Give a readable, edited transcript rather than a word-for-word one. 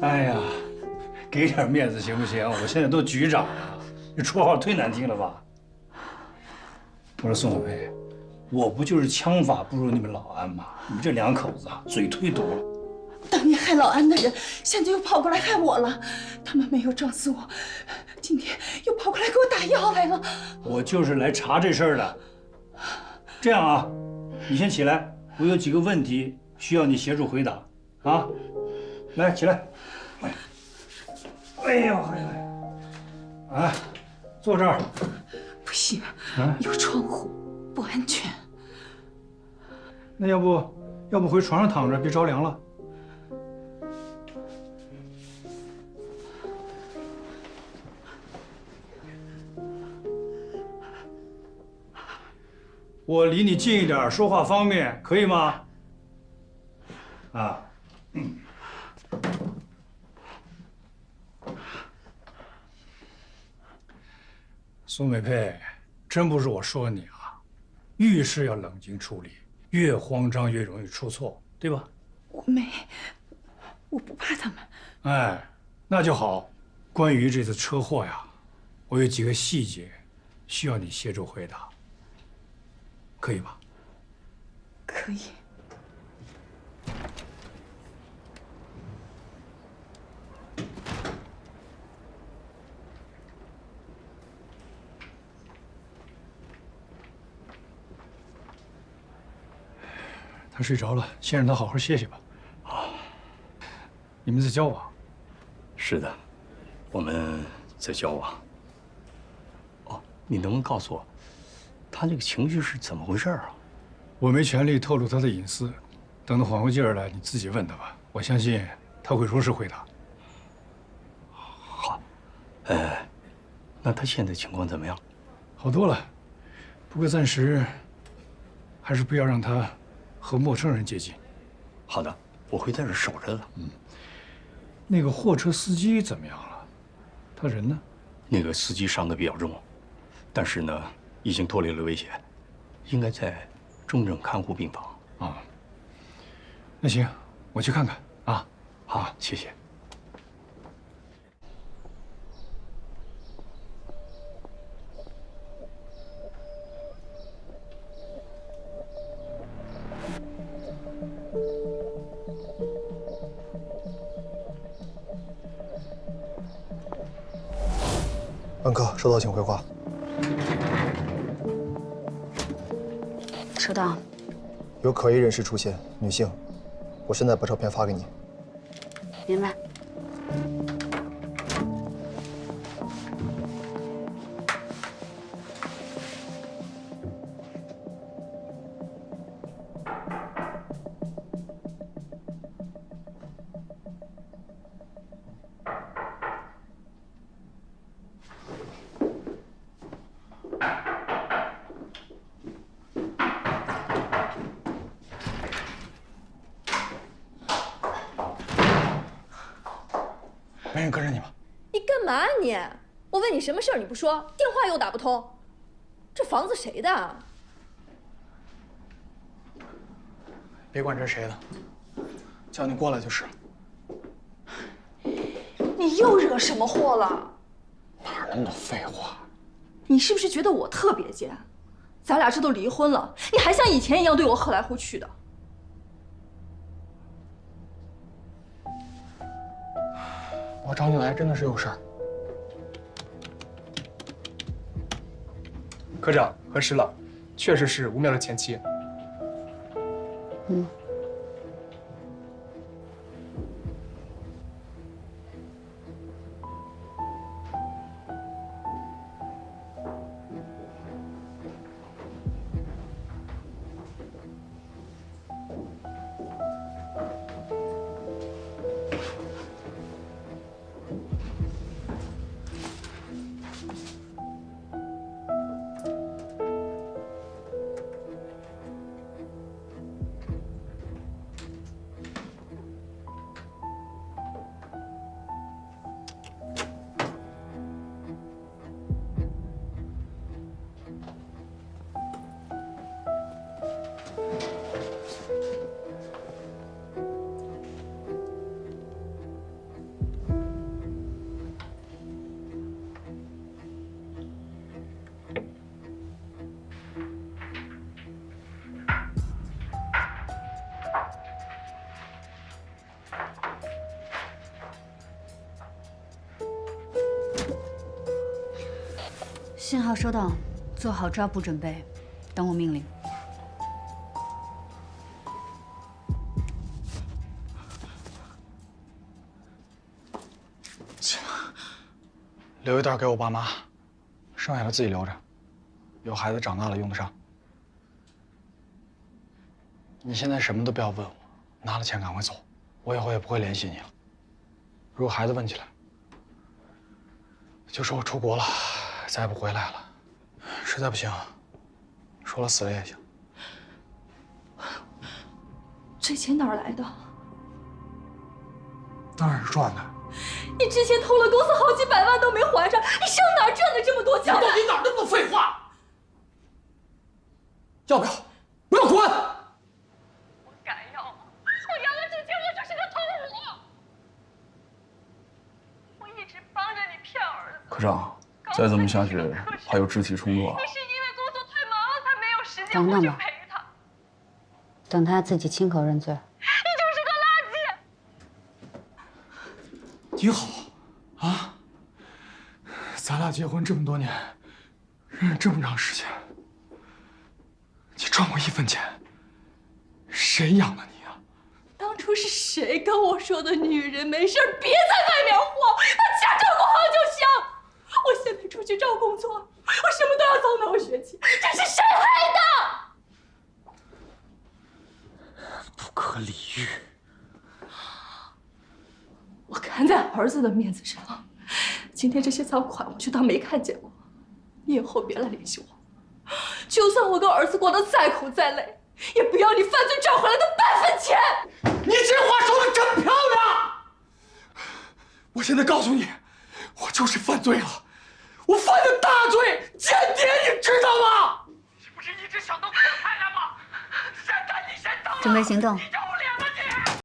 哎呀，给点面子行不行？我现在都局长了，这绰号忒难听了吧？我说宋小佩，我不就是枪法不如你们老安吗？你们这两口子啊，嘴忒毒了。当年害老安的人，现在又跑过来害我了。他们没有撞死我，今天又跑过来给我打药来了。我就是来查这事儿的。这样啊，你先起来，我有几个问题需要你协助回答啊。来，起来。哎呦，哎，坐这儿。不行，有窗户，不安全。那要不回床上躺着，别着凉了。我离你近一点，说话方便，可以吗？啊，苏美佩，真不是我说你啊，遇事要冷静处理，越慌张越容易出错，对吧？我不怕他们。哎，那就好。关于这次车祸呀，我有几个细节需要你协助回答，可以吧？可以。他睡着了，先让他好好歇歇吧。啊，你们在交往？是的，我们在交往。哦，你能不能告诉我，他这个情绪是怎么回事啊？我没权利透露他的隐私，等他缓过劲儿来，你自己问他吧。我相信他会如实回答。好，那他现在情况怎么样？好多了，不过暂时还是不要让他和陌生人接近。好的，我会在这守着的。那个货车司机怎么样了？他人呢？那个司机伤得比较重，但是呢，已经脱离了危险，应该在重症看护病房。啊，那行，我去看看啊。好，谢谢。本科收到，请回话。收到。有可疑人士出现，女性。我现在把照片发给你。明白。没人跟着你吗？你干嘛啊你？我问你什么事儿你不说，电话又打不通。这房子谁的？别管这是谁的，叫你过来就是。你又惹什么祸了？哪那么多废话？你是不是觉得我特别贱？咱俩这都离婚了，你还像以前一样对我喝来喝去的？我找你来真的是有事儿。科长，核实了，确实是吴淼的前妻。信号收到，做好抓捕准备，等我命令。留一袋给我爸妈，剩下的自己留着，有孩子长大了用得上。你现在什么都不要问我，拿了钱赶快走，我以后也不会联系你了。如果孩子问起来，就说我出国了，再也不回来了。实在不行，说了死了也行。这钱哪儿来的？当然是赚的。你之前偷了公司好几百万都没还上，你上哪儿赚的这么多钱？你到底哪儿那么多废话？要不要？不要滚！我敢要吗？我要了这钱，我就是个偷虎。我一直帮着你骗儿子。科长，再这么下去，还有肢体冲突啊！你是因为工作太忙了，才没有时间等等吧，回去陪他。等他自己亲口认罪。你就是个垃圾。你好，啊，咱俩结婚这么多年，认识这么长时间，你赚过1分钱，谁养了你啊？当初是谁跟我说的？女人没事别在外面晃，把家照顾好就行。我现在出去找工作，我什么都要从头学起，这是谁害的？不可理喻！我看在儿子的面子上，今天这些赃款我就当没看见过。你以后别来联系我，就算我跟儿子过得再苦再累，也不要你犯罪赚回来的半分钱。你这话说的真漂亮！我现在告诉你，我就是犯罪了，我犯的大罪，间谍，你知道吗？你不是一直想当阔太太吗？现在你先当了。准备行动。你让